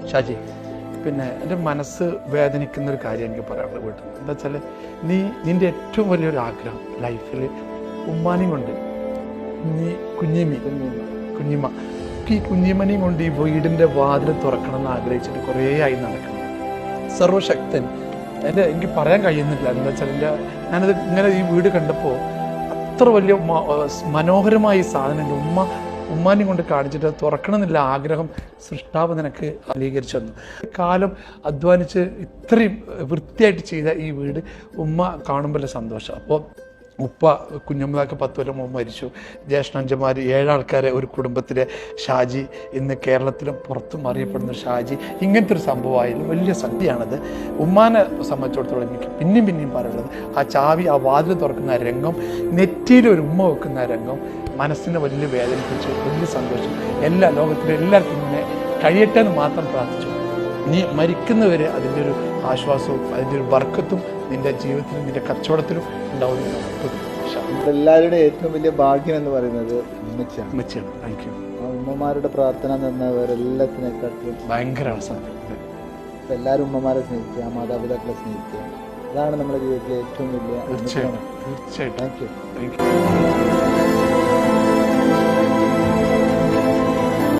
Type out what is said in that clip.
ഷാജി, പിന്നെ എൻ്റെ മനസ്സ് വേദനിക്കുന്നൊരു കാര്യം എനിക്ക് പറയാനുള്ളത് വീട്ടിൽ നിന്ന്. എന്താ വെച്ചാൽ നിൻ്റെ ഏറ്റവും വലിയൊരു ആഗ്രഹം ലൈഫിൽ ഉമ്മാനെയും കൊണ്ട് നീ കുഞ്ഞിമ്മ ഈ കുഞ്ഞിമ്മനെയും കൊണ്ട് ഈ വീടിൻ്റെ വാതിൽ തുറക്കണം എന്ന് ആഗ്രഹിച്ചിട്ട് കുറേ ആയി നടക്കണം. സർവശക്തൻ എനിക്ക് പറയാൻ കഴിയുന്നില്ല. എന്താ വെച്ചാൽ ഞാനത് ഇങ്ങനെ ഈ വീട് കണ്ടപ്പോൾ അത്ര വലിയ മനോഹരമായ ഈ സാധനം ഉമ്മാനെയും കൊണ്ട് കാണിച്ചിട്ട് തുറക്കണം എന്നില്ല ആഗ്രഹം സൃഷ്ടാവ് നിനക്ക് അംഗീകരിച്ചു തന്നു. കാലം അധ്വാനിച്ച് ഇത്രയും വൃത്തിയായിട്ട് ചെയ്ത ഈ വീട് ഉമ്മ കാണുമ്പോൾ സന്തോഷം. അപ്പോൾ ഉപ്പ കുഞ്ഞമ്മക്ക് 10 കൊല്ലം മുമ്പ് മരിച്ചു. ജ്യേഷ്ഠാഞ്ചന്മാർ 7 ആൾക്കാരെ ഒരു കുടുംബത്തിലെ ഷാജി ഇന്ന് കേരളത്തിലും പുറത്തും അറിയപ്പെടുന്ന ഷാജി. ഇങ്ങനത്തെ ഒരു സംഭവമായാലും വലിയ സദ്യയാണത്. ഉമ്മാനെ സംബന്ധിച്ചിടത്തോളം എനിക്ക് പിന്നെയും പറയുന്നത് ആ ചാവി ആ വാതിൽ തുറക്കുന്ന രംഗം, നെറ്റിയിൽ ഒരു ഉമ്മ വെക്കുന്ന രംഗം മനസ്സിനെ വലിയ വേദനിപ്പിച്ചു, വലിയ സന്തോഷം. എല്ലാ ലോകത്തിലെ എല്ലാവർക്കും ഇങ്ങനെ കഴിയട്ടെ എന്ന് മാത്രം പ്രാർത്ഥിച്ചു. നീ മരിക്കുന്നവരെ അതിൻ്റെ ഒരു ആശ്വാസവും അതിൻ്റെ ഒരു ബർക്കത്തും നിന്റെ ജീവിതത്തിലും നിന്റെ കച്ചവടത്തിലും ഉണ്ടാവുന്നു. എല്ലാവരുടെയും ഏറ്റവും വലിയ ഭാഗ്യം എന്ന് പറയുന്നത് ഉമ്മച്ചിയാണ്. Thank you. ഉമ്മമാരുടെ പ്രാർത്ഥന എന്നവരെല്ലാത്തിനെക്കാട്ടും ഭയങ്കരമാണ് സത്യം. എല്ലാവരും ഉമ്മമാരെ സ്നേഹിക്കുക, മാതാപിതാക്കളെ സ്നേഹിക്കുക, അതാണ് നമ്മുടെ ജീവിതത്തിലെ ഏറ്റവും വലിയ. തീർച്ചയായിട്ടും. Thank you.